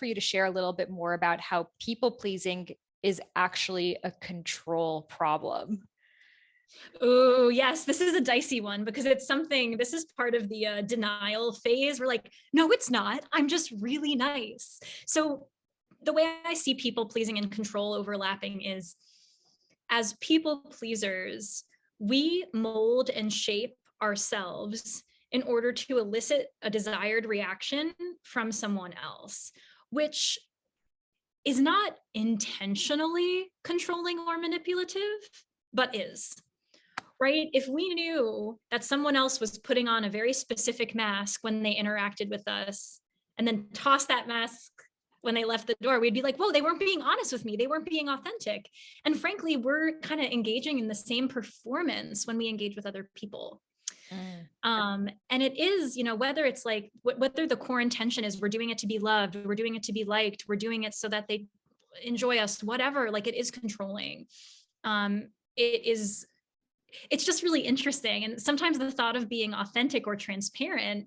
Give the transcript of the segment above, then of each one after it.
for you to share a little bit more about how people pleasing is actually a control problem. Oh, yes, this is a dicey one because this is part of the denial phase. We're like, no, it's not. I'm just really nice. So the way I see people pleasing and control overlapping is, as people pleasers, we mold and shape ourselves in order to elicit a desired reaction from someone else, which is not intentionally controlling or manipulative, but is. Right? If we knew that someone else was putting on a very specific mask when they interacted with us and then tossed that mask when they left the door, we'd be like, whoa, they weren't being honest with me. They weren't being authentic. And frankly, we're kind of engaging in the same performance when we engage with other people. And it is, whether it's like, whether the core intention is we're doing it to be loved, we're doing it to be liked, we're doing it so that they enjoy us, whatever, like it is controlling. It's just really interesting. And sometimes the thought of being authentic or transparent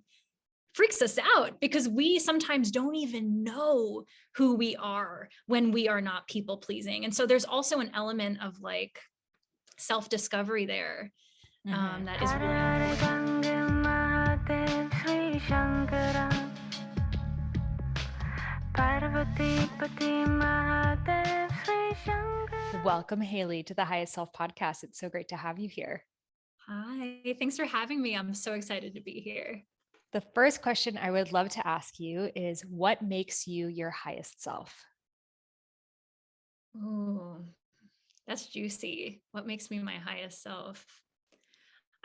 freaks us out because we sometimes don't even know who we are when we are not people pleasing. And so there's also an element of like self-discovery there that is really important. Welcome, Hailey, to the Highest Self podcast. It's so great to have you here. Hi, thanks for having me. I'm so excited to be here. The first question I would love to ask you is, what makes you your highest self? Oh, that's juicy. What makes me my highest self?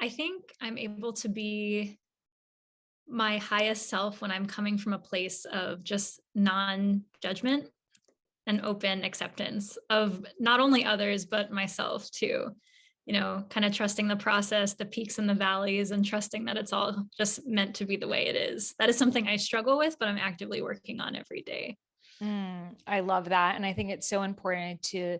I think I'm able to be my highest self when I'm coming from a place of just non-judgment and open acceptance of not only others, but myself too. Kind of trusting the process, the peaks and the valleys, and trusting that it's all just meant to be the way it is. That is something I struggle with, but I'm actively working on every day. I love that. And I think it's so important to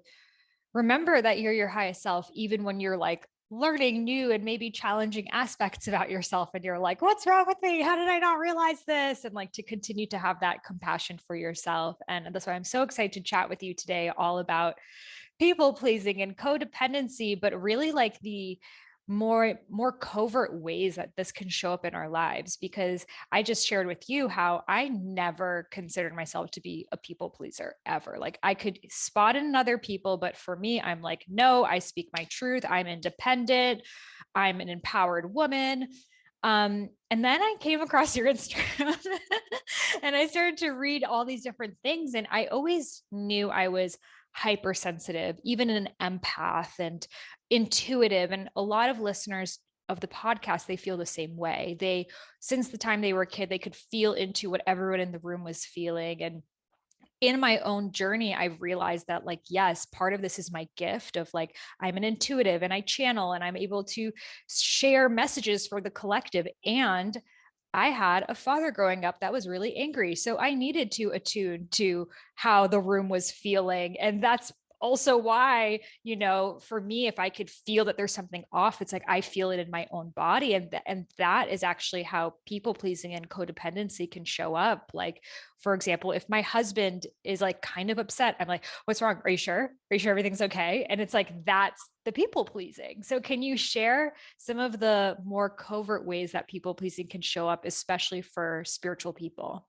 remember that you're your highest self, even when you're like learning new and maybe challenging aspects about yourself. And you're like, what's wrong with me? How did I not realize this? And like to continue to have that compassion for yourself. And that's why I'm so excited to chat with you today, all about people pleasing and codependency, but really like the more covert ways that this can show up in our lives. Because I just shared with you how I never considered myself to be a people pleaser ever. Like I could spot in other people, but for me, I'm like, no, I speak my truth. I'm independent. I'm an empowered woman. And then I came across your Instagram and I started to read all these different things. And I always knew I was hypersensitive, even an empath and intuitive. And a lot of listeners of the podcast, they feel the same way. Since the time they were a kid, they could feel into what everyone in the room was feeling. And in my own journey, I've realized that, like, yes, part of this is my gift of like, I'm an intuitive and I channel and I'm able to share messages for the collective. And I had a father growing up that was really angry. So I needed to attune to how the room was feeling. And that's also why, for me, if I could feel that there's something off, it's like I feel it in my own body. And that is actually how people pleasing and codependency can show up. Like, for example, if my husband is like kind of upset, I'm like, what's wrong? Are you sure? Are you sure everything's okay? And it's like, that's the people pleasing. So can you share some of the more covert ways that people pleasing can show up, especially for spiritual people?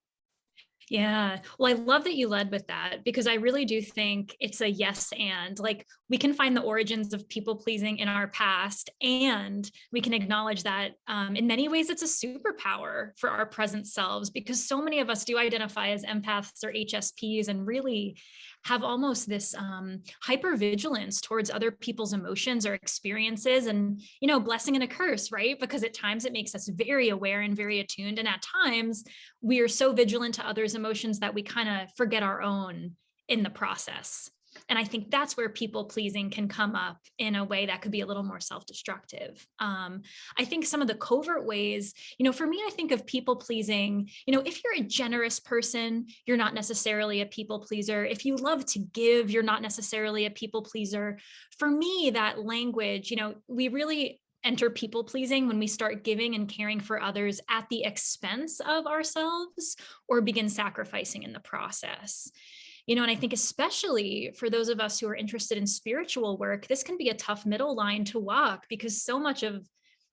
Yeah. Well, I love that you led with that because I really do think it's a yes and like we can find the origins of people pleasing in our past and we can acknowledge that in many ways it's a superpower for our present selves because so many of us do identify as empaths or HSPs and really have almost this hypervigilance towards other people's emotions or experiences and, blessing and a curse, right? Because at times it makes us very aware and very attuned. And at times we are so vigilant to others' emotions that we kind of forget our own in the process. And I think that's where people pleasing can come up in a way that could be a little more self-destructive. I think some of the covert ways, for me, I think of people pleasing, if you're a generous person, you're not necessarily a people pleaser. If you love to give, you're not necessarily a people pleaser. For me, that language, we really enter people pleasing when we start giving and caring for others at the expense of ourselves or begin sacrificing in the process. And I think especially for those of us who are interested in spiritual work, this can be a tough middle line to walk, because so much of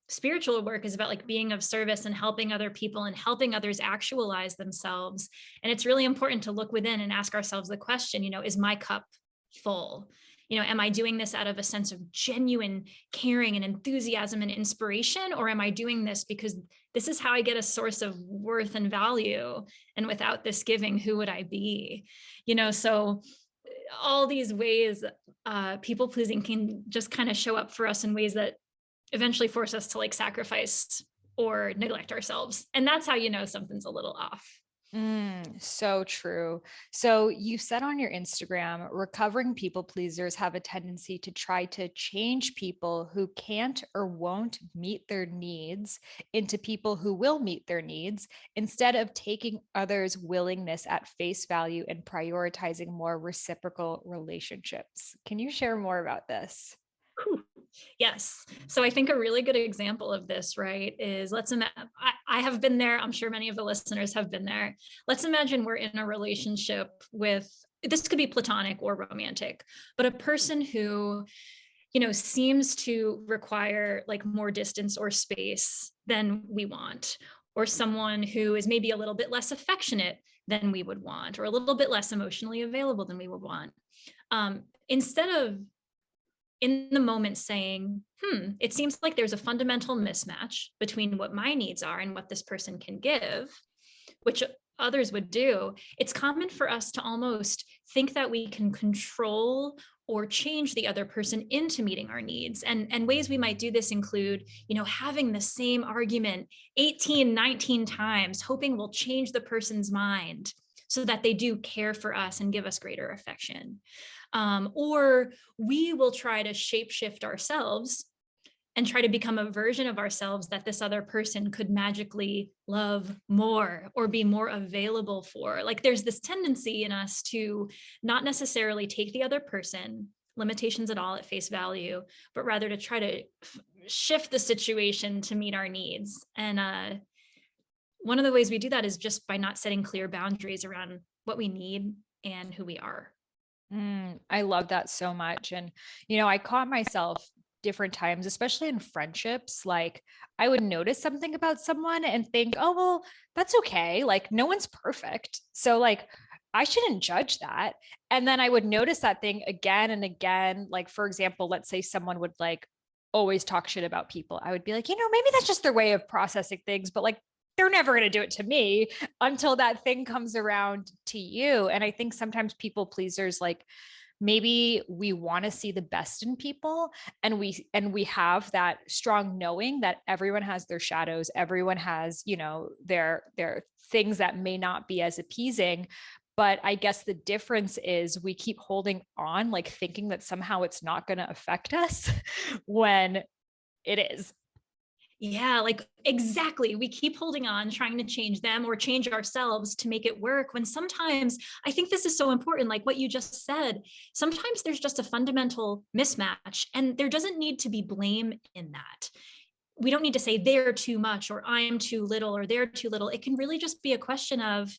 spiritual work is about like being of service and helping other people and helping others actualize themselves. And it's really important to look within and ask ourselves the question, is my cup full? Am I doing this out of a sense of genuine caring and enthusiasm and inspiration? Or am I doing this because this is how I get a source of worth and value? And without this giving, who would I be? So all these ways, people pleasing can just kind of show up for us in ways that eventually force us to like sacrifice or neglect ourselves. And that's how something's a little off. So true. So you said on your Instagram, recovering people pleasers have a tendency to try to change people who can't or won't meet their needs into people who will meet their needs, instead of taking others' willingness at face value and prioritizing more reciprocal relationships. Can you share more about this? Yes. So I think a really good example of this, right, is let's imagine, I have been there. I'm sure many of the listeners have been there. Let's imagine we're in a relationship with, this could be platonic or romantic, but a person who, seems to require like more distance or space than we want, or someone who is maybe a little bit less affectionate than we would want, or a little bit less emotionally available than we would want. Instead of in the moment saying, it seems like there's a fundamental mismatch between what my needs are and what this person can give, which others would do, it's common for us to almost think that we can control or change the other person into meeting our needs. And ways we might do this include, having the same argument 18, 19 times, hoping we'll change the person's mind so that they do care for us and give us greater affection. Or we will try to shapeshift ourselves and try to become a version of ourselves that this other person could magically love more or be more available for. Like there's this tendency in us to not necessarily take the other person, limitations at all, at face value, but rather to try to shift the situation to meet our needs. And one of the ways we do that is just by not setting clear boundaries around what we need and who we are. I love that so much. And, I caught myself different times, especially in friendships. Like I would notice something about someone and think, oh, well, that's okay. Like no one's perfect. So like, I shouldn't judge that. And then I would notice that thing again and again. Like, for example, let's say someone would like always talk shit about people. I would be like, maybe that's just their way of processing things, but like, they're never going to do it to me until that thing comes around to you. And I think sometimes people pleasers, like maybe we want to see the best in people, and we have that strong knowing that everyone has their shadows, everyone has, their things that may not be as appeasing. But I guess the difference is we keep holding on, like thinking that somehow it's not going to affect us when it is. Yeah, like exactly. We keep holding on, trying to change them or change ourselves to make it work. When sometimes I think this is so important, like what you just said, sometimes there's just a fundamental mismatch and there doesn't need to be blame in that. We don't need to say they're too much or I'm too little or they're too little. It can really just be a question of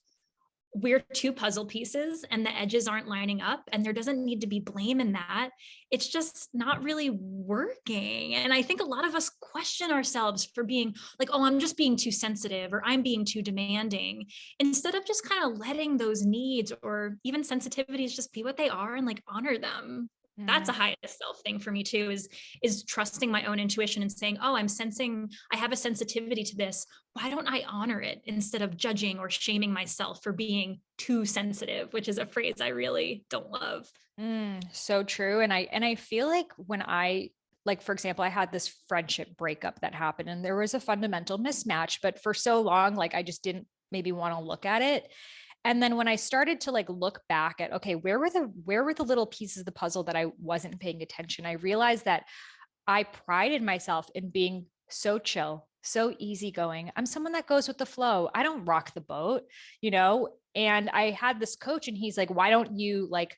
we're two puzzle pieces and the edges aren't lining up, and there doesn't need to be blame in that. It's just not really working. And I think a lot of us question ourselves for being like, oh, I'm just being too sensitive or I'm being too demanding, instead of just kind of letting those needs or even sensitivities just be what they are and like honor them. That's a highest self thing for me too, is trusting my own intuition and saying, oh, I'm sensing I have a sensitivity to this. Why don't I honor it instead of judging or shaming myself for being too sensitive, which is a phrase I really don't love. So true. And I feel like when I, like, for example, I had this friendship breakup that happened and there was a fundamental mismatch, but for so long, like I just didn't maybe want to look at it. And then when I started to like look back at, okay, where were the little pieces of the puzzle that I wasn't paying attention, I realized that I prided myself in being so chill, so easygoing. I'm someone that goes with the flow. I don't rock the boat. And I had this coach and he's like, why don't you like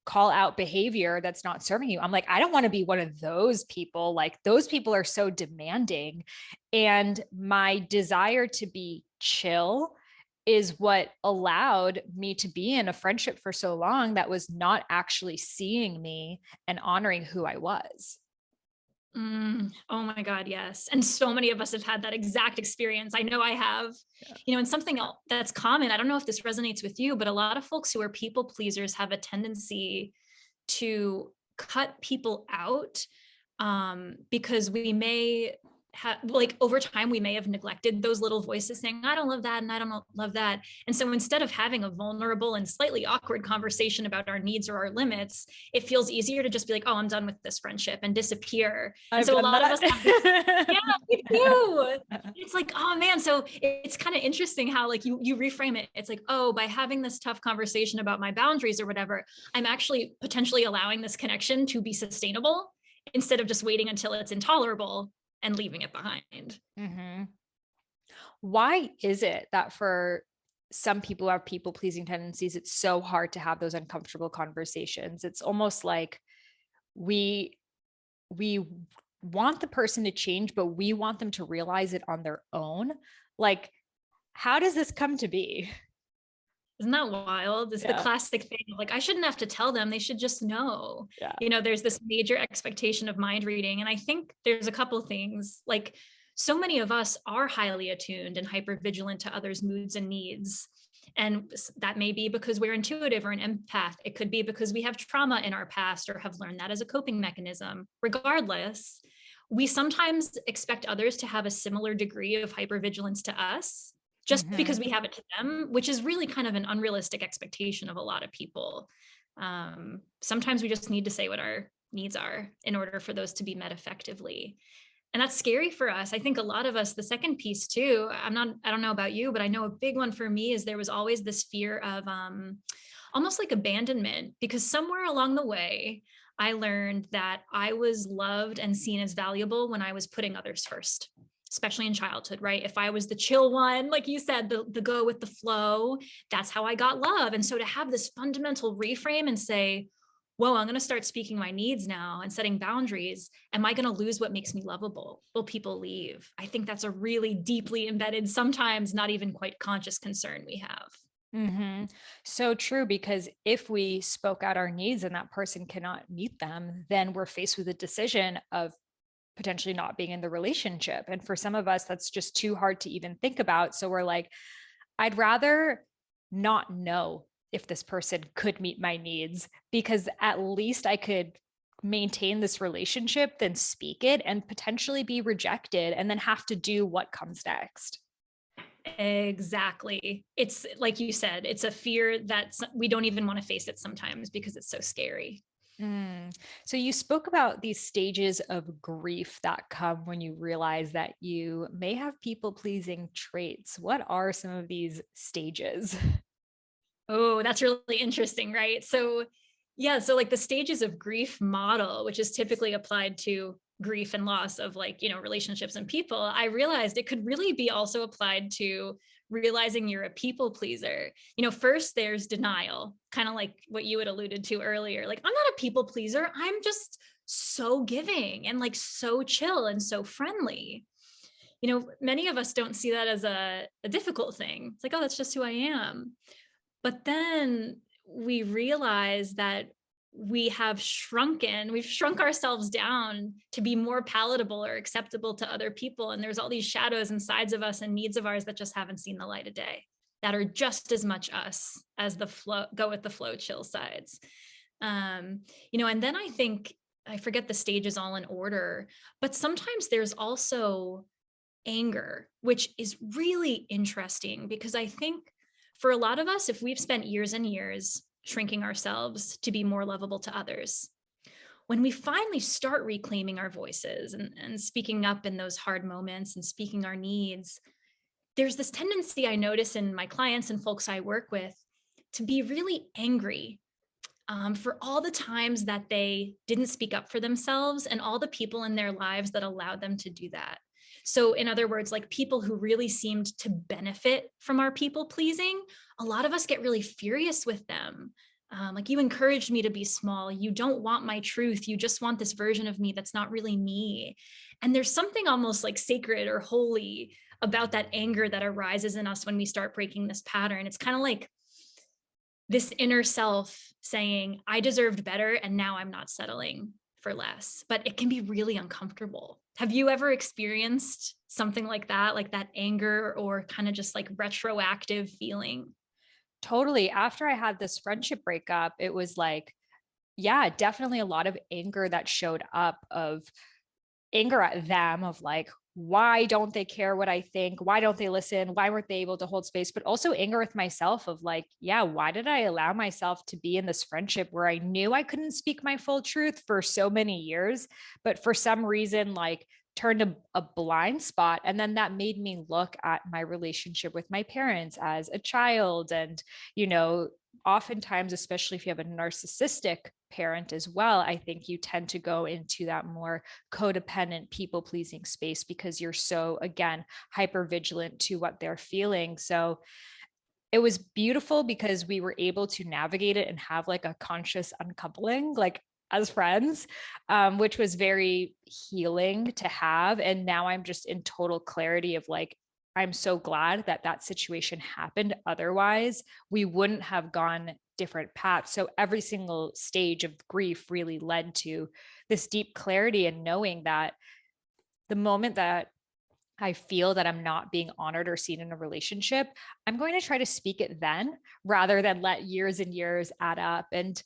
call out behavior that's not serving you. I'm like, I don't want to be one of those people. Like, those people are so demanding. And my desire to be chill is what allowed me to be in a friendship for so long that was not actually seeing me and honoring who I was. Oh my God, yes. And so many of us have had that exact experience. I know I have, Yeah. and something else that's common. I don't know if this resonates with you, but a lot of folks who are people pleasers have a tendency to cut people out, because we may have, like, over time, we may have neglected those little voices saying, I don't love that. And I don't love that. And so instead of having a vulnerable and slightly awkward conversation about our needs or our limits, it feels easier to just be like, oh, I'm done with this friendship and disappear. And I've so a done lot of us have this, that. yeah, me too. It's like, oh man. So it's kind of interesting how, like, you reframe it. It's like, oh, by having this tough conversation about my boundaries or whatever, I'm actually potentially allowing this connection to be sustainable instead of just waiting until it's intolerable and leaving it behind. Mm-hmm. Why is it that for some people who have people pleasing tendencies, it's so hard to have those uncomfortable conversations? It's almost like we we want the person to change, but we want them to realize it on their own. Like, how does this come to be? Isn't that wild? It's the Yeah. classic thing of like, I shouldn't have to tell them, they should just know. Yeah. There's this major expectation of mind reading. And I think there's a couple things, like, so many of us are highly attuned and hyper vigilant to others' moods and needs. And that may be because we're intuitive or an empath. It could be because we have trauma in our past or have learned that as a coping mechanism. Regardless, we sometimes expect others to have a similar degree of hypervigilance to us just Mm-hmm. because we have it to them, which is really kind of an unrealistic expectation of a lot of people. Sometimes we just need to say what our needs are in order for those to be met effectively. And that's scary for us. I think a lot of us, the second piece too, I don't know about you, but I know a big one for me is there was always this fear of almost like abandonment, because somewhere along the way, I learned that I was loved and seen as valuable when I was putting others first, especially in childhood, right? If I was the chill one, like you said, the go with the flow, that's how I got love. And so to have this fundamental reframe and say, whoa, I'm going to start speaking my needs now and setting boundaries. Am I going to lose what makes me lovable? Will people leave? I think that's a really deeply embedded, sometimes not even quite conscious concern we have. Mm-hmm. So true, because if we spoke out our needs and that person cannot meet them, then we're faced with a decision of potentially not being in the relationship. And for some of us, that's just too hard to even think about. So we're like, I'd rather not know if this person could meet my needs, because at least I could maintain this relationship than speak it and potentially be rejected and then have to do what comes next. Exactly. It's like you said, it's a fear that we don't even want to face it sometimes because it's so scary. Mm. So you spoke about these stages of grief that come when you realize that you may have people pleasing traits. What are some of these stages? Oh, that's really interesting, right? So, yeah, so like the stages of grief model, which is typically applied to grief and loss of, like, relationships and people, I realized it could really be also applied to realizing you're a people pleaser. First there's denial, kind of like what you had alluded to earlier. Like, I'm not a people pleaser. I'm just so giving and like so chill and so friendly. Many of us don't see that as a difficult thing. It's like, oh, that's just who I am. But then we realize that we've shrunk ourselves down to be more palatable or acceptable to other people. And there's all these shadows and sides of us and needs of ours that just haven't seen the light of day, that are just as much us as the flow, go with the flow, chill sides. And then I think, I forget the stages all in order, but sometimes there's also anger, which is really interesting, because I think for a lot of us, if we've spent years and years shrinking ourselves to be more lovable to others, when we finally start reclaiming our voices and speaking up in those hard moments and speaking our needs, there's this tendency I notice in my clients and folks I work with to be really angry, for all the times that they didn't speak up for themselves and all the people in their lives that allowed them to do that. So in other words, like people who really seemed to benefit from our people pleasing, a lot of us get really furious with them. Like, you encouraged me to be small. You don't want my truth. You just want this version of me that's not really me. And there's something almost like sacred or holy about that anger that arises in us when we start breaking this pattern. It's kind of like this inner self saying, I deserved better, and now I'm not settling for less. But it can be really uncomfortable. Have you ever experienced something like that anger or kind of just like retroactive feeling? Totally. After I had this friendship breakup, it was like, yeah, definitely a lot of anger that showed up, of anger at them, of like, why don't they care what I think? Why don't they listen? Why weren't they able to hold space? But also anger with myself of like, yeah, why did I allow myself to be in this friendship where I knew I couldn't speak my full truth for so many years, but for some reason, like, turned a blind spot. And then that made me look at my relationship with my parents as a child. And, you know, oftentimes, especially if you have a narcissistic parent as well, I think you tend to go into that more codependent, people pleasing space because you're so, again, hyper vigilant to what they're feeling. So it was beautiful because we were able to navigate it and have like a conscious uncoupling, like as friends, which was very healing to have. And now I'm just in total clarity of like, I'm so glad that that situation happened. Otherwise, we wouldn't have gone different paths. So every single stage of grief really led to this deep clarity and knowing that the moment that I feel that I'm not being honored or seen in a relationship, I'm going to try to speak it then rather than let years and years add up. And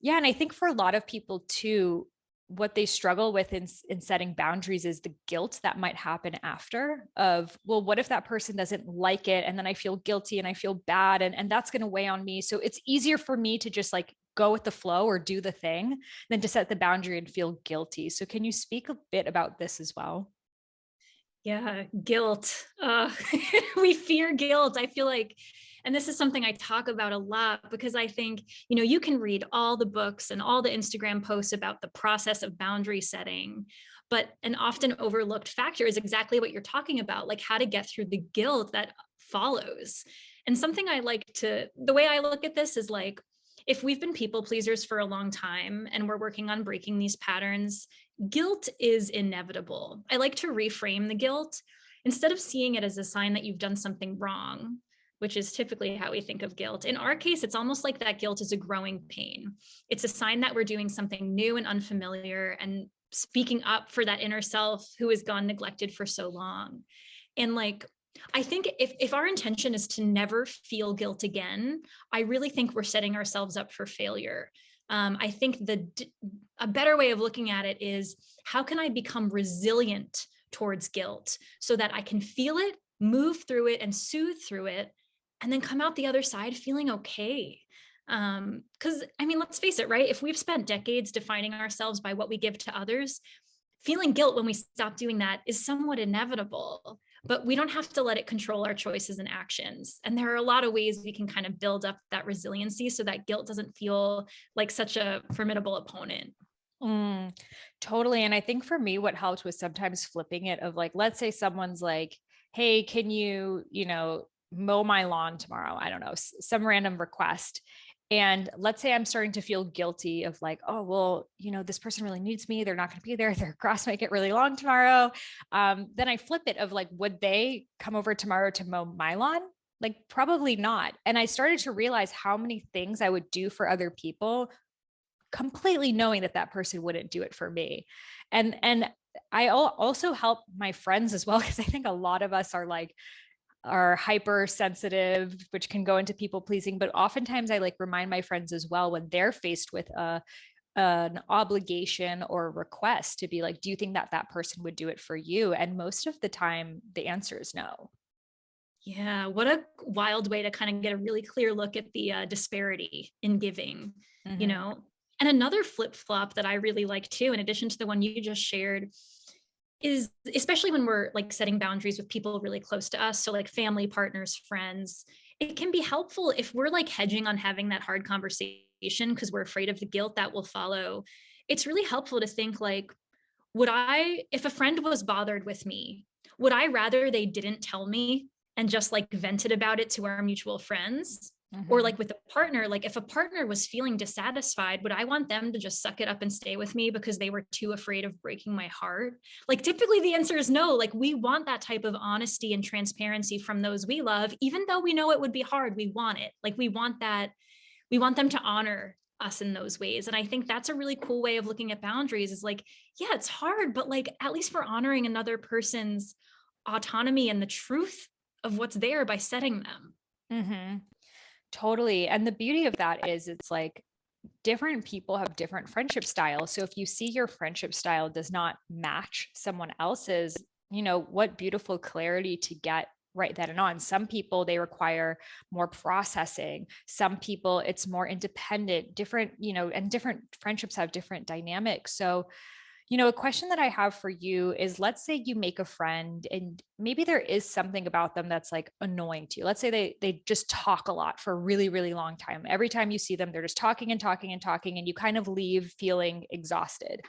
yeah, and I think for a lot of people too, what they struggle with in setting boundaries is the guilt that might happen after, of, well, what if that person doesn't like it? And then I feel guilty and I feel bad, and that's going to weigh on me. So it's easier for me to just like go with the flow or do the thing than to set the boundary and feel guilty. So can you speak a bit about this as well? Yeah, guilt. We fear guilt. I feel like, and this is something I talk about a lot because I think, you can read all the books and all the Instagram posts about the process of boundary setting, but an often overlooked factor is exactly what you're talking about, like how to get through the guilt that follows. And something the way I look at this is like, if we've been people pleasers for a long time and we're working on breaking these patterns, guilt is inevitable. I like to reframe the guilt. Instead of seeing it as a sign that you've done something wrong, which is typically how we think of guilt. In our case, it's almost like that guilt is a growing pain. It's a sign that we're doing something new and unfamiliar and speaking up for that inner self who has gone neglected for so long. And like, I think if our intention is to never feel guilt again, I really think we're setting ourselves up for failure. I think a better way of looking at it is, how can I become resilient towards guilt so that I can feel it, move through it, and soothe through it, and then come out the other side feeling okay. Because I mean, let's face it, right? If we've spent decades defining ourselves by what we give to others, feeling guilt when we stop doing that is somewhat inevitable, but we don't have to let it control our choices and actions. And there are a lot of ways we can kind of build up that resiliency so that guilt doesn't feel like such a formidable opponent. Mm, totally. And I think for me, what helped was sometimes flipping it, of like, let's say someone's like, hey, can you, mow my lawn tomorrow? I don't know, some random request. And let's say I'm starting to feel guilty of like, oh, well, this person really needs me. They're not going to be there. Their grass might get really long tomorrow. Then I flip it of like, would they come over tomorrow to mow my lawn? Like, probably not. And I started to realize how many things I would do for other people, completely knowing that that person wouldn't do it for me. And I also help my friends as well, because I think a lot of us are hypersensitive, which can go into people pleasing. But oftentimes I like remind my friends as well, when they're faced with an obligation or request, to be like, do you think that that person would do it for you? And most of the time the answer is no. Yeah, what a wild way to kind of get a really clear look at the disparity in giving, you Mm-hmm. know? And another flip flop that I really like too, in addition to the one you just shared, is especially when we're like setting boundaries with people really close to us. So, like family, partners, friends, it can be helpful if we're like hedging on having that hard conversation because we're afraid of the guilt that will follow. It's really helpful to think like, if a friend was bothered with me, would I rather they didn't tell me and just like vented about it to our mutual friends? Or like with a partner, like if a partner was feeling dissatisfied, would I want them to just suck it up and stay with me because they were too afraid of breaking my heart? Like typically the answer is no. Like we want that type of honesty and transparency from those we love, even though we know it would be hard. We want it. Like we want that. We want them to honor us in those ways. And I think that's a really cool way of looking at boundaries is like, yeah, it's hard, but like at least we're honoring another person's autonomy and the truth of what's there by setting them. Mm-hmm. Totally. And the beauty of that is it's like different people have different friendship styles. So if you see your friendship style does not match someone else's, what beautiful clarity to get right then and on. Some people, they require more processing. Some people, it's more independent, different, and different friendships have different dynamics. So a question that I have for you is, let's say you make a friend and maybe there is something about them that's like annoying to you. Let's say they just talk a lot for a really, really long time. Every time you see them, they're just talking and talking and talking, and you kind of leave feeling exhausted.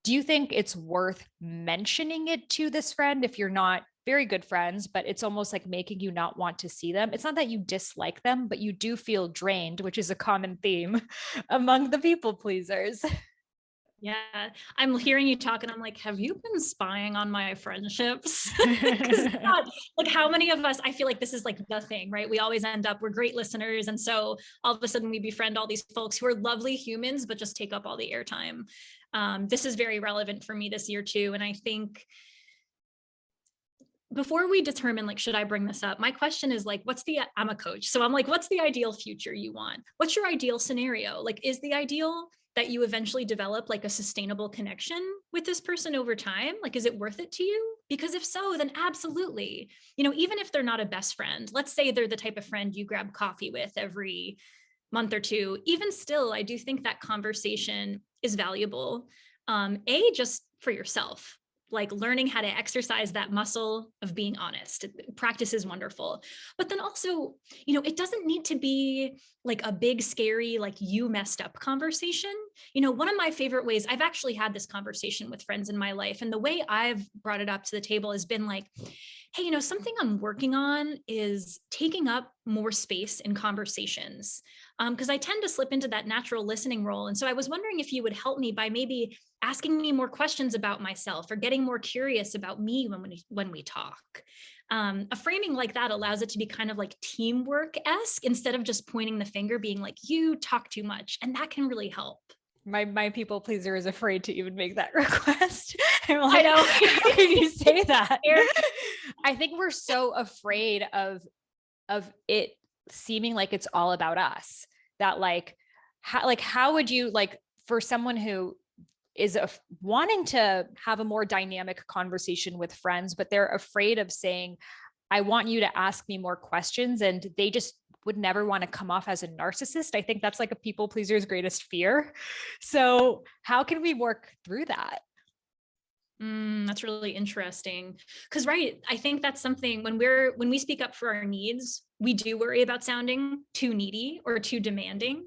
Do you think it's worth mentioning it to this friend if you're not very good friends, but it's almost like making you not want to see them? It's not that you dislike them, but you do feel drained, which is a common theme among the people pleasers. Yeah, I'm hearing you talk and I'm like, have you been spying on my friendships? Because like how many of us, I feel like this is like the thing, right? We always end up, we're great listeners. And so all of a sudden we befriend all these folks who are lovely humans, but just take up all the airtime. This is very relevant for me this year too. And I think before we determine like, should I bring this up? My question is like, I'm a coach. So I'm like, what's the ideal future you want? What's your ideal scenario? Like, is the ideal that you eventually develop like a sustainable connection with this person over time? Like, is it worth it to you? Because if so, then absolutely. Even if they're not a best friend, let's say they're the type of friend you grab coffee with every month or two, even still, I do think that conversation is valuable. Just for yourself, like learning how to exercise that muscle of being honest. Practice is wonderful. But then also, it doesn't need to be like a big, scary, like you messed up conversation. One of my favorite ways, I've actually had this conversation with friends in my life. And the way I've brought it up to the table has been like, hey, something I'm working on is taking up more space in conversations. Because I tend to slip into that natural listening role. And so I was wondering if you would help me by maybe asking me more questions about myself or getting more curious about me when we talk. A framing like that allows it to be kind of like teamwork-esque instead of just pointing the finger, being like, you talk too much. And that can really help. My people pleaser is afraid to even make that request. I'm like, I know. How can you say that? I think we're so afraid of it seeming like it's all about us, that how would you, like, for someone who is wanting to have a more dynamic conversation with friends, but they're afraid of saying, I want you to ask me more questions, and they just would never want to come off as a narcissist. I think that's like a people pleaser's greatest fear. So how can we work through that? That's really interesting. Because, right, I think that's something when we speak up for our needs, we do worry about sounding too needy or too demanding.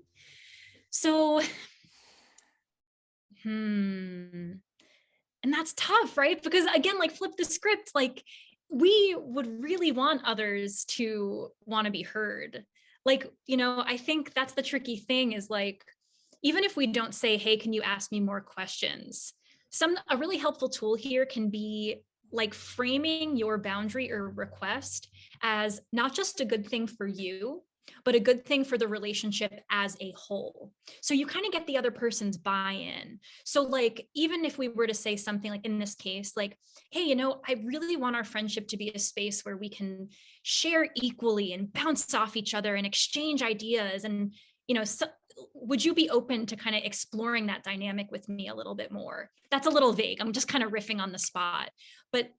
So, and that's tough, right? Because again, like flip the script, like we would really want others to want to be heard. Like, I think that's the tricky thing is like, even if we don't say, hey, can you ask me more questions? A really helpful tool here can be like framing your boundary or request as not just a good thing for you, but a good thing for the relationship as a whole. So you kind of get the other person's buy-in. So like, even if we were to say something like in this case, like, hey, I really want our friendship to be a space where we can share equally and bounce off each other and exchange ideas. And, would you be open to kind of exploring that dynamic with me a little bit more? That's a little vague. I'm just kind of riffing on the spot. But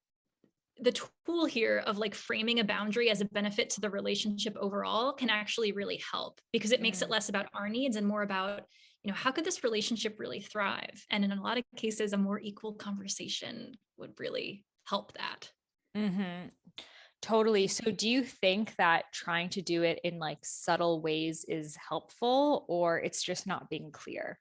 the tool here of like framing a boundary as a benefit to the relationship overall can actually really help, because it makes it less about our needs and more about, how could this relationship really thrive? And in a lot of cases, a more equal conversation would really help that. Mm-hmm. Totally. So do you think that trying to do it in like subtle ways is helpful, or it's just not being clear?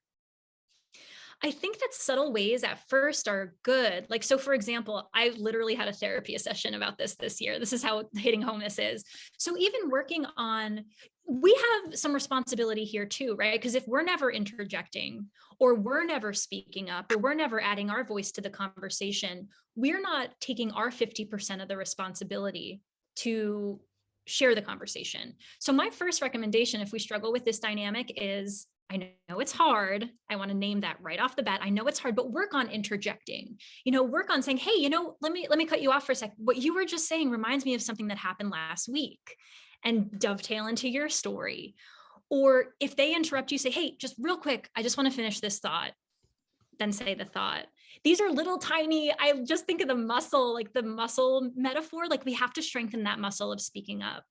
I think that subtle ways at first are good. Like, so for example, I literally had a therapy session about this year. This is how hitting home this is. So even working on, we have some responsibility here too, right? Because if we're never interjecting, or we're never speaking up, or we're never adding our voice to the conversation, we're not taking our 50% of the responsibility to share the conversation. So my first recommendation, if we struggle with this dynamic, is, I know it's hard. I want to name that right off the bat. I know it's hard, but work on interjecting. Work on saying, hey, let me cut you off for a sec. What you were just saying reminds me of something that happened last week, and dovetail into your story. Or if they interrupt you, say, hey, just real quick, I just want to finish this thought. Then say the thought. These are little tiny, I just think of the muscle, like the muscle metaphor, like we have to strengthen that muscle of speaking up.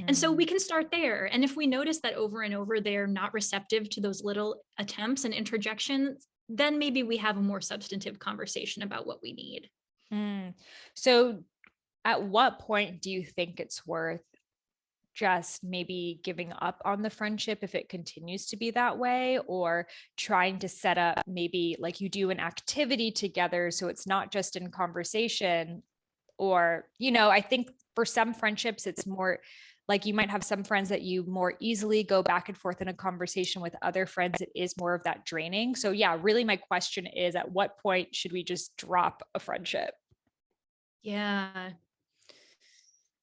And so we can start there. And if we notice that over and over, they're not receptive to those little attempts and interjections, then maybe we have a more substantive conversation about what we need. So at what point do you think it's worth just maybe giving up on the friendship if it continues to be that way, or trying to set up maybe like you do an activity together so it's not just in conversation? Or, I think for some friendships, it's more like you might have some friends that you more easily go back and forth in a conversation with. Other friends, it is more of that draining. So yeah, really my question is, at what point should we just drop a friendship? Yeah.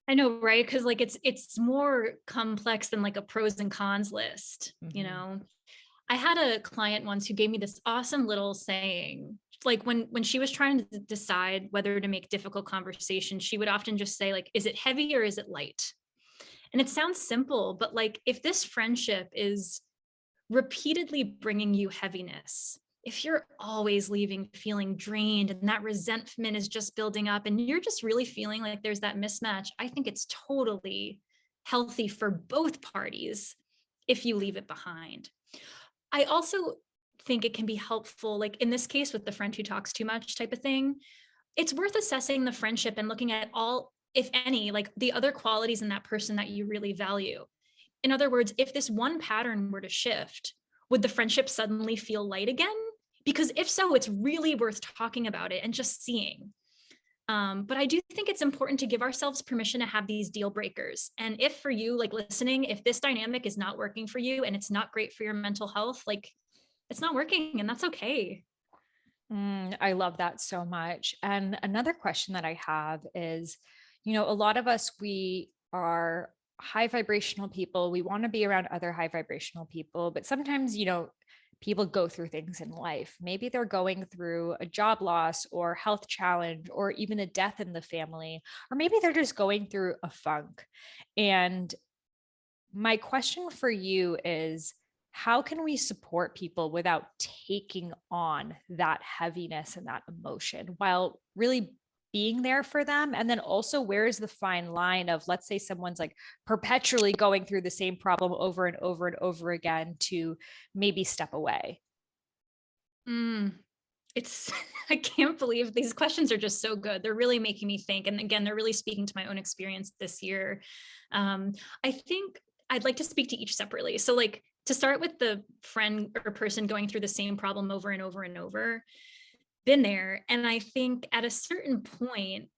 I know, right? Because like it's more complex than like a pros and cons list. I had a client once who gave me this awesome little saying. Like when she was trying to decide whether to make difficult conversation, she would often just say, like, is it heavy or is it light? And it sounds simple, but like if this friendship is repeatedly bringing you heaviness, if you're always leaving feeling drained and that resentment is just building up and you're just really feeling like there's that mismatch, I think it's totally healthy for both parties if you leave it behind. I also think it can be helpful, like in this case with the friend who talks too much type of thing, it's worth assessing the friendship and looking at all, if any, like the other qualities in that person that you really value. In other words, if this one pattern were to shift, would the friendship suddenly feel light again? Because if so, it's really worth talking about it and just seeing. But I do think it's important to give ourselves permission to have these deal breakers. And if for you, like listening, if this dynamic is not working for you and it's not great for your mental health, like it's not working, and that's okay. I love that so much. And another question that I have is, a lot of us, we are high vibrational people. We want to be around other high vibrational people, but sometimes, people go through things in life. Maybe they're going through a job loss or health challenge or even a death in the family, or maybe they're just going through a funk. And my question for you is, how can we support people without taking on that heaviness and that emotion while really being there for them? And then also, where is the fine line of, let's say someone's like perpetually going through the same problem over and over and over again, to maybe step away? It's, I can't believe these questions are just so good. They're really making me think. And again, they're really speaking to my own experience this year. I think I'd like to speak to each separately. So like to start with the friend or person going through the same problem over and over and over, been there. And I think at a certain point,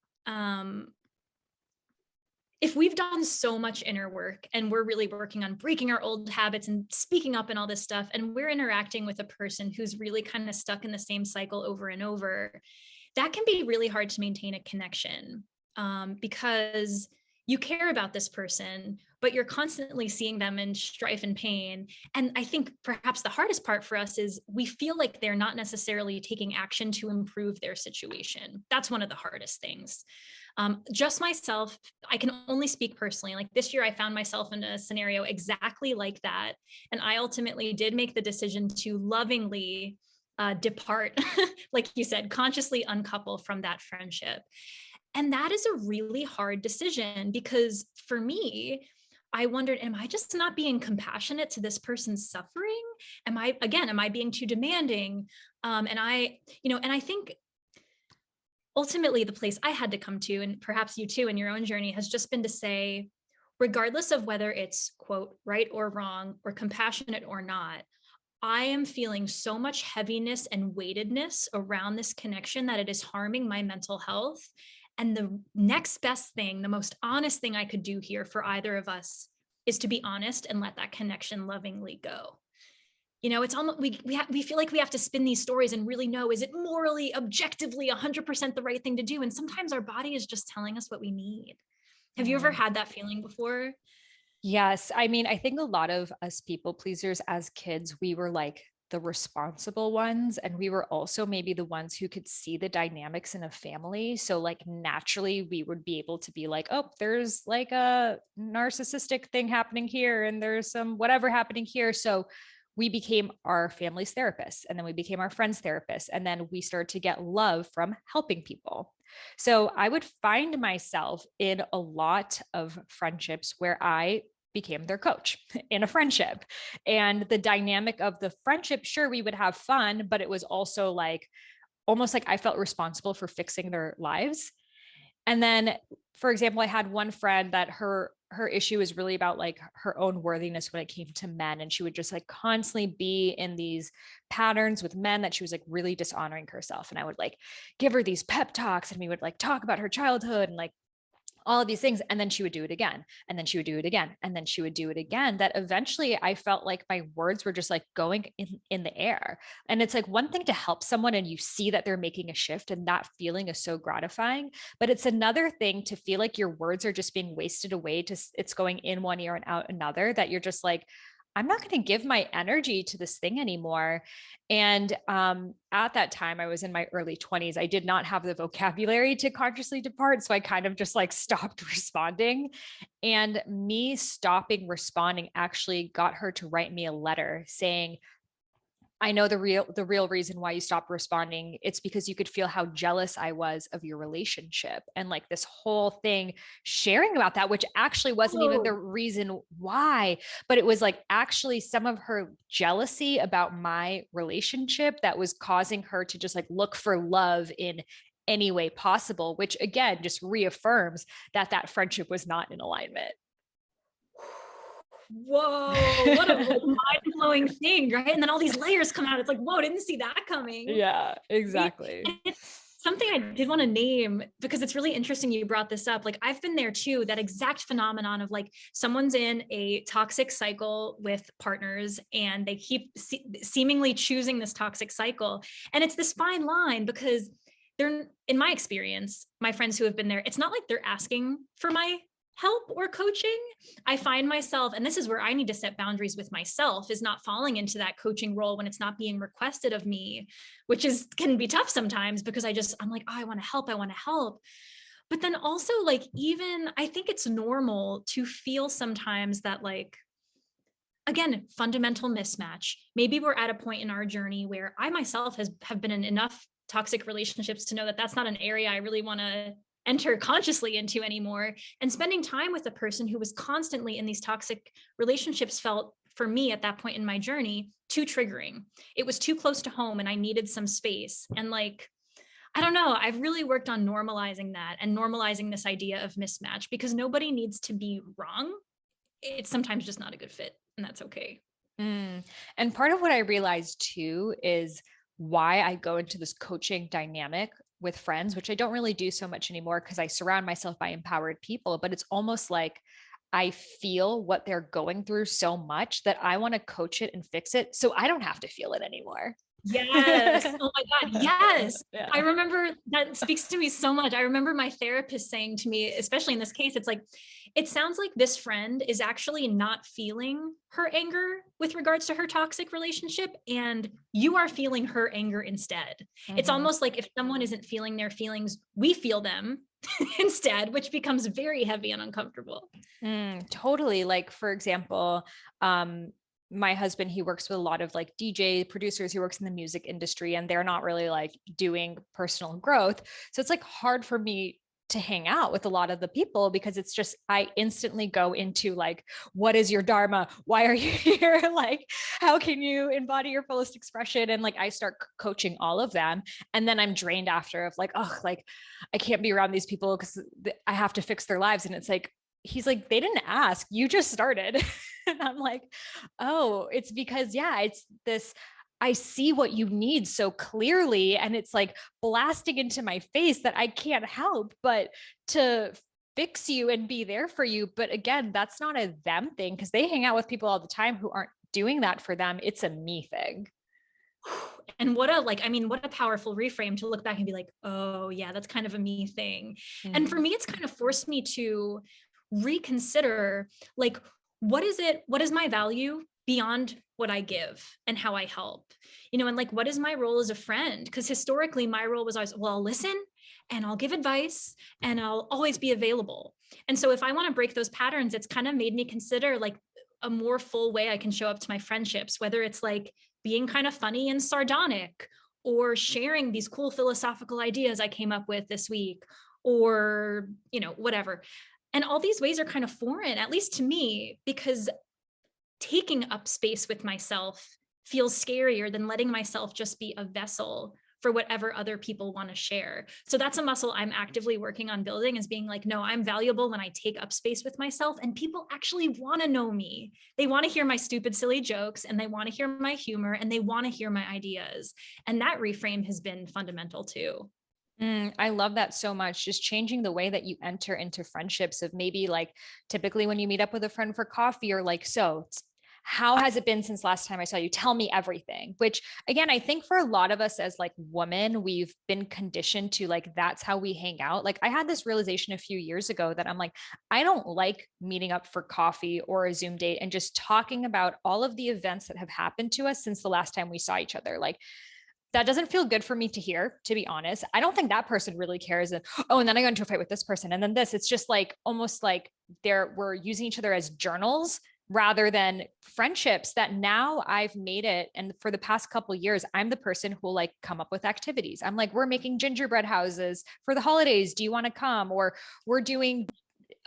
if we've done so much inner work and we're really working on breaking our old habits and speaking up and all this stuff, and we're interacting with a person who's really kind of stuck in the same cycle over and over, that can be really hard to maintain a connection, because you care about this person, but you're constantly seeing them in strife and pain. And I think perhaps the hardest part for us is we feel like they're not necessarily taking action to improve their situation. That's one of the hardest things. Just myself, I can only speak personally. Like this year, I found myself in a scenario exactly like that. And I ultimately did make the decision to lovingly depart, like you said, consciously uncouple from that friendship. And that is a really hard decision because for me, I wondered, am I just not being compassionate to this person's suffering? Am I being too demanding? And I think ultimately the place I had to come to, and perhaps you too in your own journey, has just been to say, regardless of whether it's quote, right or wrong or compassionate or not, I am feeling so much heaviness and weightedness around this connection that it is harming my mental health. And the next best thing, the most honest thing I could do here for either of us is to be honest and let that connection lovingly go. You know, it's almost, we feel like we have to spin these stories and really know, is it morally, objectively 100% the right thing to do? And sometimes our body is just telling us what we need. Have you ever had that feeling before? Yes. I mean, I think a lot of us people pleasers as kids, we were like the responsible ones. And we were also maybe the ones who could see the dynamics in a family. So, like, naturally, we would be able to be like, oh, there's like a narcissistic thing happening here, and there's some whatever happening here. So, we became our family's therapists, and then we became our friends' therapists. And then we started to get love from helping people. So I would find myself in a lot of friendships where I became their coach in a friendship. And the dynamic of the friendship, sure, we would have fun, but it was also like almost like I felt responsible for fixing their lives. And then, for example, I had one friend that her issue is really about like her own worthiness when it came to men, and she would just like constantly be in these patterns with men that she was like really dishonoring herself. And I would like give her these pep talks, and we would like talk about her childhood and like all of these things. And then she would do it again. And then she would do it again. And then she would do it again. That eventually I felt like my words were just like going in the air. And it's like one thing to help someone and you see that they're making a shift, and that feeling is so gratifying. But it's another thing to feel like your words are just being wasted away, to it's going in one ear and out another, that you're just like, I'm not going to give my energy to this thing anymore. And at that time, I was in my early 20s. I did not have the vocabulary to consciously depart. So I kind of just like stopped responding. And me stopping responding actually got her to write me a letter saying, I know the real reason why you stopped responding. It's because you could feel how jealous I was of your relationship, and like this whole thing sharing about that, which actually wasn't even the reason why, but it was like actually some of her jealousy about my relationship that was causing her to just like look for love in any way possible, which again just reaffirms that that friendship was not in alignment. Whoa, what a like, mind-blowing thing, right? And then all these layers come out. It's like, whoa, didn't see that coming. Yeah, exactly. And it's something I did want to name because it's really interesting you brought this up. Like, I've been there too, that exact phenomenon of like someone's in a toxic cycle with partners and they keep seemingly choosing this toxic cycle. And it's this fine line because they're, in my experience, my friends who have been there, it's not like they're asking for my help or coaching. I find myself, and this is where I need to set boundaries with myself, is not falling into that coaching role when it's not being requested of me, which is can be tough sometimes because I'm like, oh, I want to help. But then also like, even I think it's normal to feel sometimes that like, again, fundamental mismatch. Maybe we're at a point in our journey where I myself have been in enough toxic relationships to know that that's not an area I really want to enter consciously into anymore. And spending time with a person who was constantly in these toxic relationships felt, for me at that point in my journey, too triggering. It was too close to home and I needed some space. And like, I don't know, I've really worked on normalizing that and normalizing this idea of mismatch because nobody needs to be wrong. It's sometimes just not a good fit, and that's okay. And part of what I realized too is why I go into this coaching dynamic with friends, which I don't really do so much anymore because I surround myself by empowered people, but it's almost like I feel what they're going through so much that I want to coach it and fix it so I don't have to feel it anymore. Yes. Oh my God. Yes. Yeah. I remember that speaks to me so much. I remember my therapist saying to me, especially in this case, it's like, it sounds like this friend is actually not feeling her anger with regards to her toxic relationship, and you are feeling her anger instead. Mm-hmm. It's almost like if someone isn't feeling their feelings, we feel them instead, which becomes very heavy and uncomfortable. Totally. Like, for example, my husband, he works with a lot of like DJ producers, he works in the music industry, and they're not really like doing personal growth. So it's like hard for me to hang out with a lot of the people because it's just, I instantly go into like, what is your dharma? Why are you here? Like, how can you embody your fullest expression? And like, I start coaching all of them. And then I'm drained after of like, oh, like I can't be around these people because I have to fix their lives. And it's like, he's like, they didn't ask, you just started. And I'm like, oh, it's because, yeah, it's this, I see what you need so clearly. And it's like blasting into my face that I can't help but to fix you and be there for you. But again, that's not a them thing because they hang out with people all the time who aren't doing that for them. It's a me thing. And what a, like, I mean, what a powerful reframe to look back and be like, oh yeah, that's kind of a me thing. And for me, it's kind of forced me to reconsider, like, what is my value beyond what I give and how I help, and like, what is my role as a friend? Because historically my role was always, well, I'll listen and I'll give advice and I'll always be available. And so if I want to break those patterns, it's kind of made me consider like a more full way I can show up to my friendships, whether it's like being kind of funny and sardonic, or sharing these cool philosophical ideas I came up with this week, or, whatever. And all these ways are kind of foreign, at least to me, because taking up space with myself feels scarier than letting myself just be a vessel for whatever other people want to share. So that's a muscle I'm actively working on building, is being like, no, I'm valuable when I take up space with myself, and people actually want to know me. They want to hear my stupid, silly jokes, and they want to hear my humor, and they want to hear my ideas. And that reframe has been fundamental too. I love that so much. Just changing the way that you enter into friendships, of maybe like typically when you meet up with a friend for coffee, or like, so how has it been since last time I saw you? Tell me everything. Which again, I think for a lot of us as like women, we've been conditioned to like, that's how we hang out. Like I had this realization a few years ago that I'm like, I don't like meeting up for coffee or a Zoom date and just talking about all of the events that have happened to us since the last time we saw each other. Like that doesn't feel good for me to hear, to be honest. I don't think that person really cares. And, oh, and then I got into a fight with this person. And then this, it's just like almost like we're using each other as journals rather than friendships that now I've made it. And for the past couple of years, I'm the person who will like come up with activities. I'm like, we're making gingerbread houses for the holidays. Do you want to come? Or we're doing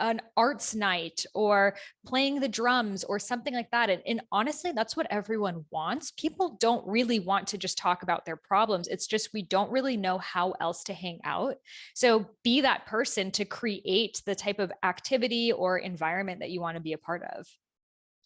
an arts night or playing the drums or something like that. And honestly, that's what everyone wants. People don't really want to just talk about their problems. It's just we don't really know how else to hang out. So be that person to create the type of activity or environment that you want to be a part of.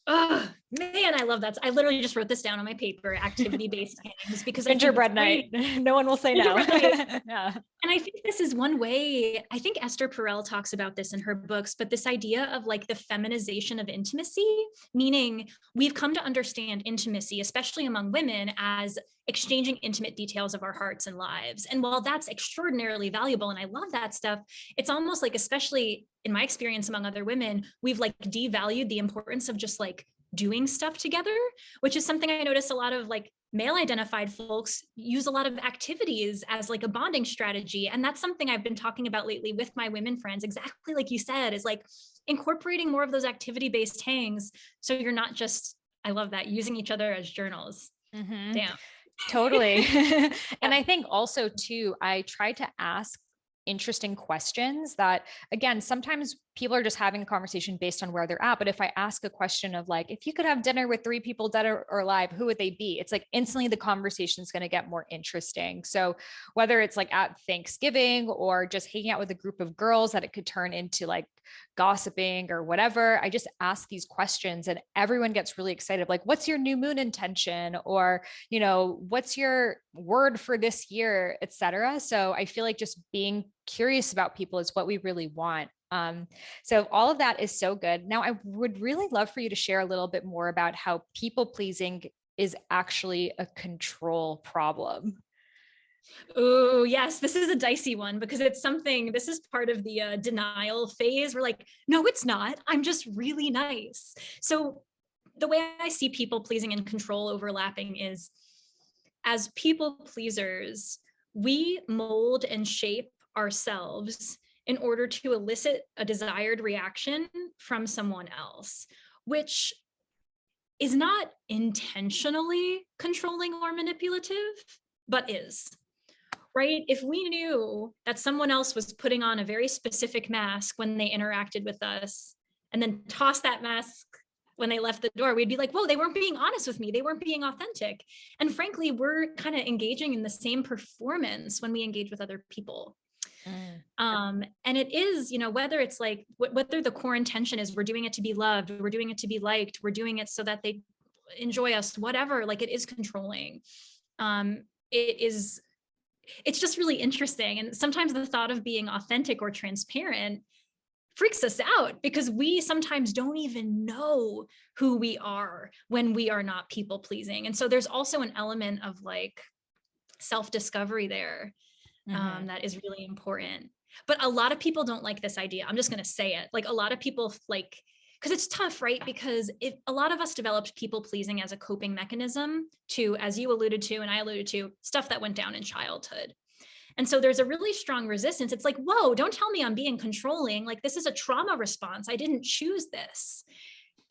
Oh man, I love that. I literally just wrote this down on my paper, activity-based games, because Gingerbread night. No one will say no. Yeah. And I think this is one way, I think Esther Perel talks about this in her books, but this idea of like the feminization of intimacy, meaning we've come to understand intimacy, especially among women, as exchanging intimate details of our hearts and lives. And while that's extraordinarily valuable, and I love that stuff, it's almost like, especially in my experience among other women, we've like devalued the importance of just like doing stuff together, which is something I notice a lot of like male identified folks use a lot of activities as like a bonding strategy. And that's something I've been talking about lately with my women friends, exactly like you said, is like incorporating more of those activity-based hangs. So you're not just, I love that, using each other as journals. Mm-hmm. Damn. Totally. And I think also too, I try to ask interesting questions that, again, sometimes people are just having a conversation based on where they're at. But if I ask a question of like, if you could have dinner with 3 people dead or alive, who would they be? It's like instantly the conversation is going to get more interesting. So whether it's like at Thanksgiving or just hanging out with a group of girls, that it could turn into like gossiping or whatever, I just ask these questions and everyone gets really excited. Like, what's your new moon intention? Or, what's your word for this year, etc. So I feel like just being curious about people is what we really want. So all of that is so good. Now, I would really love for you to share a little bit more about how people pleasing is actually a control problem. Oh, yes, this is a dicey one, because it's something, this is part of the denial phase. We're like, no, it's not. I'm just really nice. So the way I see people pleasing and control overlapping is, as people pleasers, we mold and shape ourselves in order to elicit a desired reaction from someone else, which is not intentionally controlling or manipulative, but is. Right? If we knew that someone else was putting on a very specific mask when they interacted with us, and then tossed that mask when they left the door, we'd be like, whoa, they weren't being honest with me. They weren't being authentic. And frankly, we're kind of engaging in the same performance when we engage with other people. And it is, whether it's like, whether the core intention is we're doing it to be loved, we're doing it to be liked, we're doing it so that they enjoy us, whatever, like it is controlling. It's just really interesting. And sometimes the thought of being authentic or transparent freaks us out because we sometimes don't even know who we are when we are not people pleasing. And so there's also an element of like self-discovery there that is really important. But a lot of people don't like this idea. I'm just going to say it. Like a lot of people like, because it's tough, right? Because if a lot of us developed people pleasing as a coping mechanism to, as you alluded to, and I alluded to, stuff that went down in childhood. And so there's a really strong resistance. It's like, whoa, don't tell me I'm being controlling. Like this is a trauma response. I didn't choose this.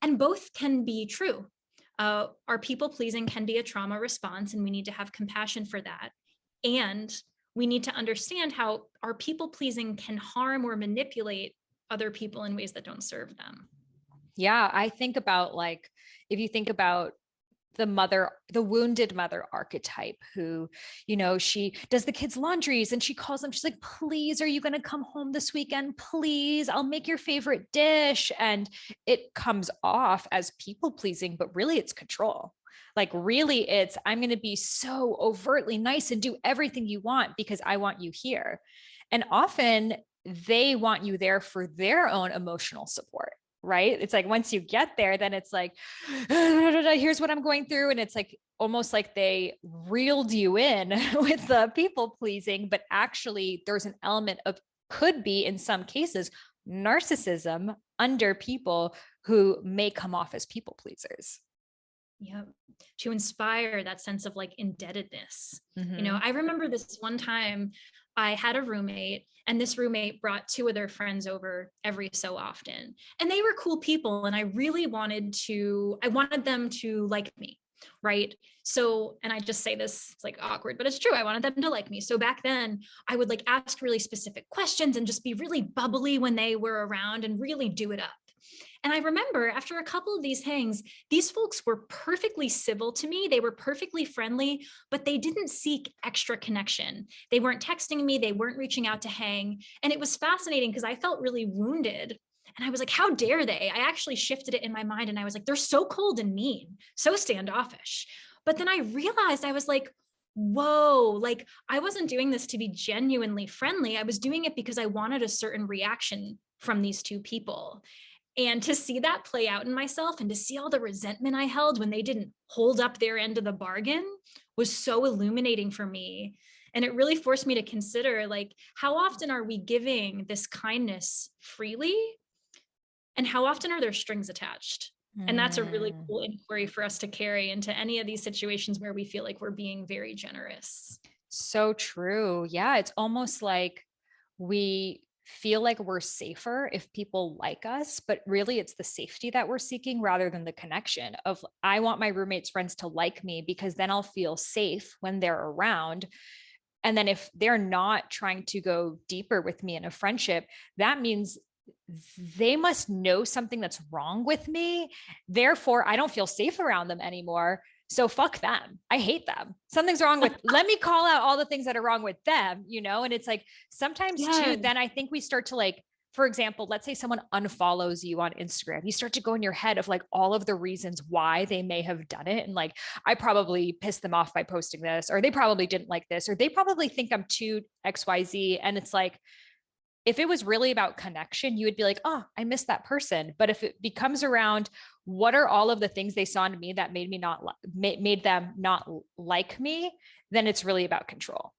And both can be true. Our people pleasing can be a trauma response, and we need to have compassion for that. And we need to understand how our people pleasing can harm or manipulate other people in ways that don't serve them. Yeah, I think about like, if you think about the wounded mother archetype who, she does the kids' laundries and she calls them, she's like, please, are you going to come home this weekend? Please, I'll make your favorite dish. And it comes off as people pleasing, but really it's control. Like, really, it's, I'm going to be so overtly nice and do everything you want because I want you here. And often they want you there for their own emotional support. Right? It's like once you get there, then it's like, here's what I'm going through. And it's like almost like they reeled you in with the people pleasing, but actually there's an element of, could be in some cases, narcissism under people who may come off as people pleasers. Yeah. To inspire that sense of like indebtedness. I remember this one time I had a roommate, and this roommate brought two of their friends over every so often. And they were cool people. And I really wanted them to like me. Right. So, and I just say this, it's like awkward, but it's true. I wanted them to like me. So back then I would like ask really specific questions and just be really bubbly when they were around and really do it up. And I remember after a couple of these hangs, these folks were perfectly civil to me. They were perfectly friendly, but they didn't seek extra connection. They weren't texting me. They weren't reaching out to hang. And it was fascinating because I felt really wounded. And I was like, how dare they? I actually shifted it in my mind. And I was like, they're so cold and mean, so standoffish. But then I realized, I was like, whoa, like I wasn't doing this to be genuinely friendly. I was doing it because I wanted a certain reaction from these two people. And to see that play out in myself and to see all the resentment I held when they didn't hold up their end of the bargain was so illuminating for me. And it really forced me to consider, like, how often are we giving this kindness freely? And how often are there strings attached? And that's a really cool inquiry for us to carry into any of these situations where we feel like we're being very generous. So true. Yeah. It's almost like we feel like we're safer if people like us, but really it's the safety that we're seeking rather than the connection of, I want my roommates' friends to like me because then I'll feel safe when they're around. And then if they're not trying to go deeper with me in a friendship, that means they must know something that's wrong with me. Therefore, I don't feel safe around them anymore. So fuck them. I hate them. Something's wrong with, let me call out all the things that are wrong with them, And it's like, sometimes too, then I think we start to like, for example, let's say someone unfollows you on Instagram. You start to go in your head of like all of the reasons why they may have done it. And like, I probably pissed them off by posting this, or they probably didn't like this, or they probably think I'm too XYZ. And it's like, if it was really about connection, you would be like, oh, I miss that person. But if it becomes around what are all of the things they saw in me that made them not like me, then it's really about control.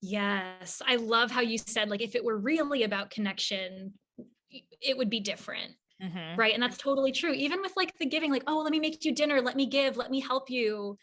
Yes. I love how you said, like, if it were really about connection, it would be different. Right. And that's totally true. Even with like the giving, like, oh, let me make you dinner. Let me give, let me help you.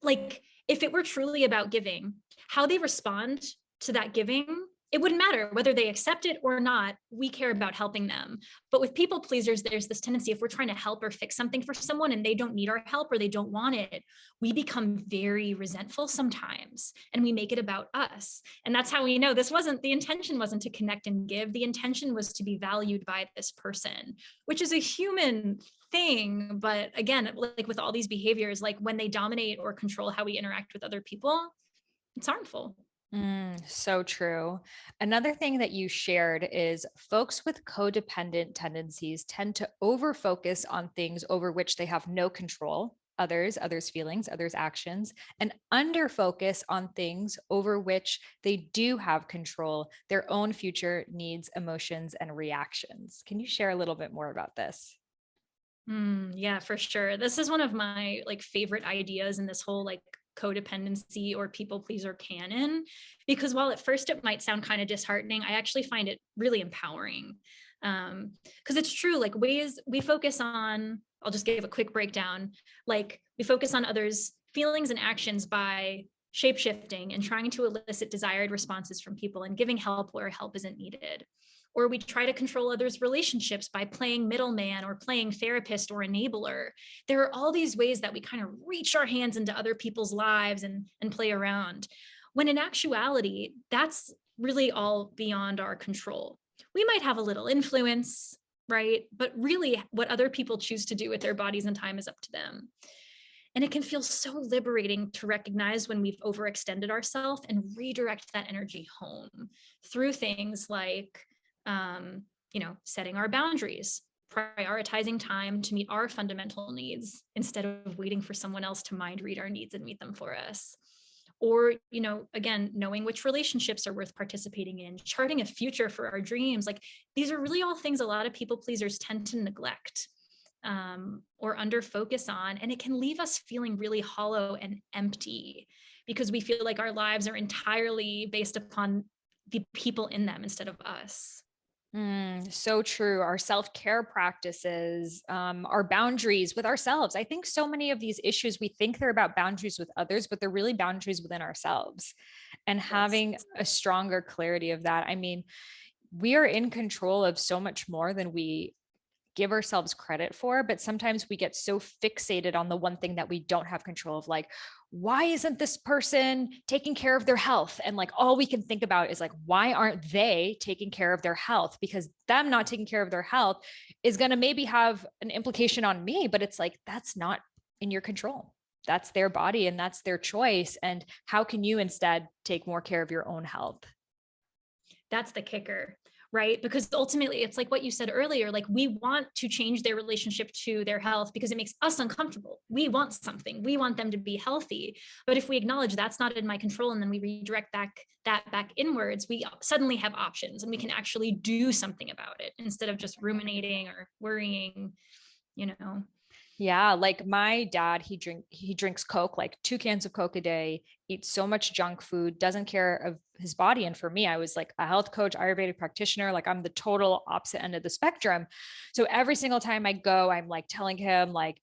Like, if it were truly about giving, how they respond to that giving, it wouldn't matter whether they accept it or not. We care about helping them. But with people pleasers, there's this tendency, if we're trying to help or fix something for someone and they don't need our help or they don't want it, we become very resentful sometimes and we make it about us. And that's how we know the intention wasn't to connect and give. The intention was to be valued by this person, which is a human thing. But again, like with all these behaviors, like when they dominate or control how we interact with other people, it's harmful. So true. Another thing that you shared is folks with codependent tendencies tend to over focus on things over which they have no control, others' feelings, others' actions, and under focus on things over which they do have control, their own future needs, emotions, and reactions. Can you share a little bit more about this? Yeah, for sure. This is one of my like favorite ideas in this whole like codependency or people pleaser canon, because while at first it might sound kind of disheartening, I actually find it really empowering. Because it's true, like ways we focus on, I'll just give a quick breakdown. Like we focus on others' feelings and actions by shape shifting and trying to elicit desired responses from people and giving help where help isn't needed. Or we try to control others' relationships by playing middleman or playing therapist or enabler. There are all these ways that we kind of reach our hands into other people's lives and play around. When in actuality, that's really all beyond our control. We might have a little influence, right? But really, what other people choose to do with their bodies and time is up to them. And it can feel so liberating to recognize when we've overextended ourselves and redirect that energy home through things like setting our boundaries, prioritizing time to meet our fundamental needs instead of waiting for someone else to mind read our needs and meet them for us. Or, again, knowing which relationships are worth participating in, charting a future for our dreams. Like these are really all things a lot of people pleasers tend to neglect or under focus on. And it can leave us feeling really hollow and empty because we feel like our lives are entirely based upon the people in them instead of us. So true. Our self-care practices, our boundaries with ourselves. I think so many of these issues, we think they're about boundaries with others, but they're really boundaries within ourselves. And Yes. having a stronger clarity of that. I mean, we are in control of so much more than we give ourselves credit for, but sometimes we get so fixated on the one thing that we don't have control of, like, why isn't this person taking care of their health? And like all we can think about is like, why aren't they taking care of their health? Because them not taking care of their health is going to maybe have an implication on me, but it's like, that's not in your control. That's their body and that's their choice. And how can you instead take more care of your own health? That's the kicker, right? Because ultimately it's like what you said earlier, like we want to change their relationship to their health because it makes us uncomfortable. We want something, we want them to be healthy. But if we acknowledge that's not in my control and then we redirect that back inwards, we suddenly have options and we can actually do something about it instead of just ruminating or worrying, you know. Yeah, like my dad, he drinks Coke, like 2 cans of Coke a day, eats so much junk food, doesn't care of his body. And for me, I was like a health coach, Ayurvedic practitioner, like I'm the total opposite end of the spectrum. So every single time I go, I'm like telling him like,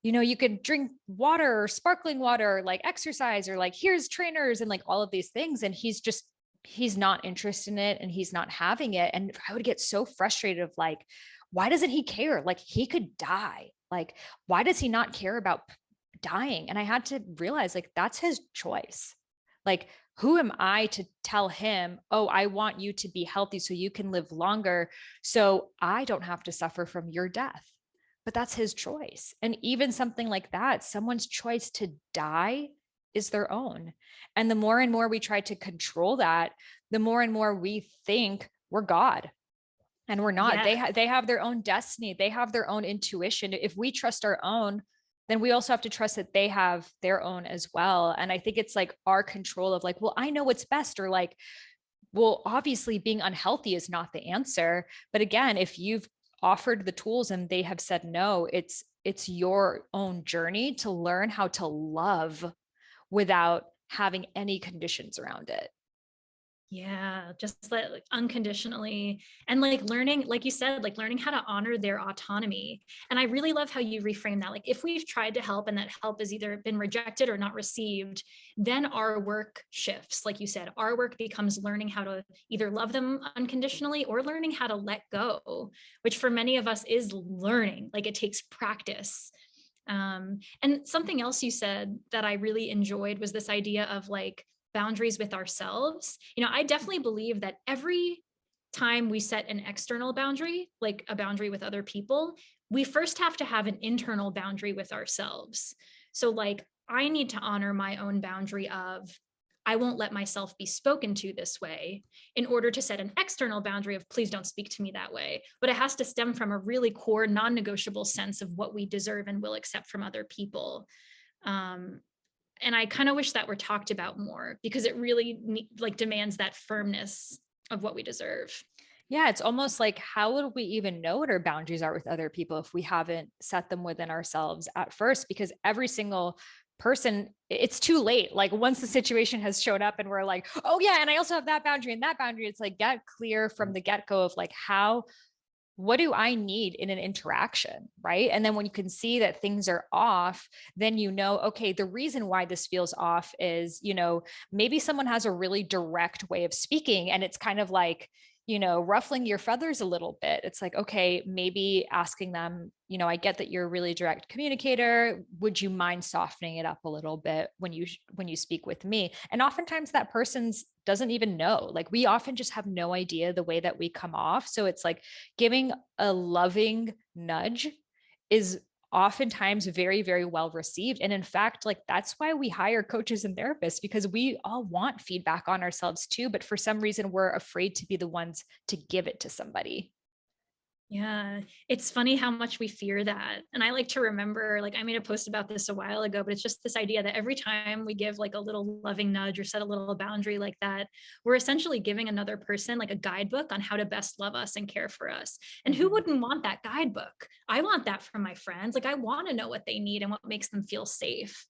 you could drink water or sparkling water, like exercise, or like here's trainers and like all of these things. And he's not interested in it and he's not having it. And I would get so frustrated of like, why doesn't he care? Like he could die. Like, why does he not care about dying? And I had to realize like that's his choice. Like, who am I to tell him, oh, I want you to be healthy so you can live longer so I don't have to suffer from your death? But that's his choice. And even something like that, someone's choice to die is their own. And the more and more we try to control that, the more and more we think we're God. And we're not. Yeah. They have their own destiny. They have their own intuition. If we trust our own, then we also have to trust that they have their own as well. And I think it's like our control of like, well, I know what's best, or like, well, obviously being unhealthy is not the answer. But again, if you've offered the tools and they have said no, it's your own journey to learn how to love without having any conditions around it. Yeah, just like unconditionally and like learning, like you said, like learning how to honor their autonomy. And I really love how you reframe that. Like if we've tried to help and that help has either been rejected or not received, then our work shifts. Like you said, our work becomes learning how to either love them unconditionally or learning how to let go, which for many of us is learning. Like it takes practice. And something else you said that I really enjoyed was this idea of like boundaries with ourselves. I definitely believe that every time we set an external boundary, like a boundary with other people, we first have to have an internal boundary with ourselves. So like I need to honor my own boundary of I won't let myself be spoken to this way in order to set an external boundary of please don't speak to me that way. But it has to stem from a really core non-negotiable sense of what we deserve and will accept from other people. And I kind of wish that were talked about more, because it really like demands that firmness of what we deserve. Yeah, it's almost like, how would we even know what our boundaries are with other people if we haven't set them within ourselves at first? Because every single person, it's too late. Like once the situation has shown up and we're like, oh yeah, and I also have that boundary and that boundary, it's like, get clear from the get-go of like, what do I need in an interaction? Right. And then when you can see that things are off, then you know, okay, the reason why this feels off is, maybe someone has a really direct way of speaking and it's kind of like, ruffling your feathers a little bit. It's like, okay, maybe asking them, I get that you're a really direct communicator. Would you mind softening it up a little bit when you speak with me? And oftentimes that person's doesn't even know. Like we often just have no idea the way that we come off. So it's like giving a loving nudge is oftentimes very, very well received. And in fact, like that's why we hire coaches and therapists, because we all want feedback on ourselves too. But for some reason, we're afraid to be the ones to give it to somebody. Yeah, it's funny how much we fear that. And I like to remember, like, I made a post about this a while ago, but it's just this idea that every time we give like a little loving nudge or set a little boundary like that, we're essentially giving another person like a guidebook on how to best love us and care for us. And who wouldn't want that guidebook? I want that from my friends. Like, I want to know what they need and what makes them feel safe.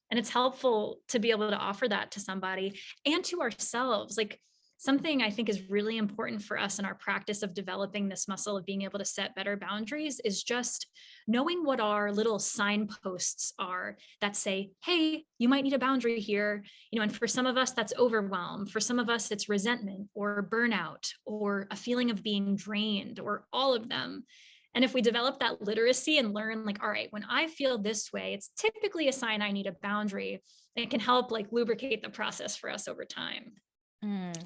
And it's helpful to be able to offer that to somebody and to ourselves. Like, something I think is really important for us in our practice of developing this muscle of being able to set better boundaries is just knowing what our little signposts are that say, hey, you might need a boundary here. And for some of us, that's overwhelm. For some of us, it's resentment or burnout or a feeling of being drained or all of them. And if we develop that literacy and learn like, all right, when I feel this way, it's typically a sign I need a boundary. It can help like lubricate the process for us over time.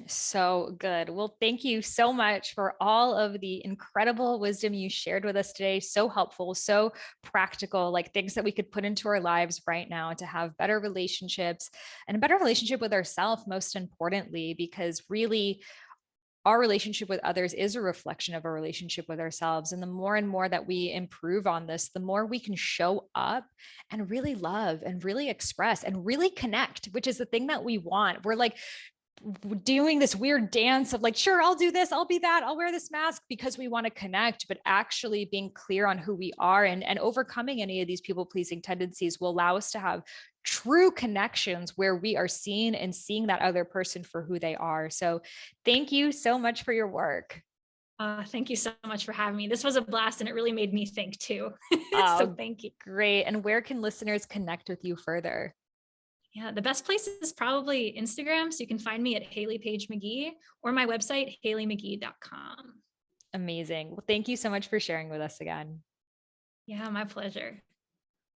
So good. Well, thank you so much for all of the incredible wisdom you shared with us today. So helpful, so practical, like things that we could put into our lives right now to have better relationships and a better relationship with ourselves, most importantly, because really our relationship with others is a reflection of our relationship with ourselves. And the more and more that we improve on this, the more we can show up and really love and really express and really connect, which is the thing that we want. We're like, doing this weird dance of like, sure, I'll do this, I'll be that, I'll wear this mask because we want to connect, but actually being clear on who we are and overcoming any of these people pleasing tendencies will allow us to have true connections where we are seen and seeing that other person for who they are. So thank you so much for your work. Thank you so much for having me. This was a blast and it really made me think too. So Oh, thank you. great. And where can listeners connect with you further? Yeah, the best place is probably Instagram. So you can find me at Hailey Page Magee or my website, HaileyMagee.com. Amazing. Well, thank you so much for sharing with us again. Yeah, my pleasure.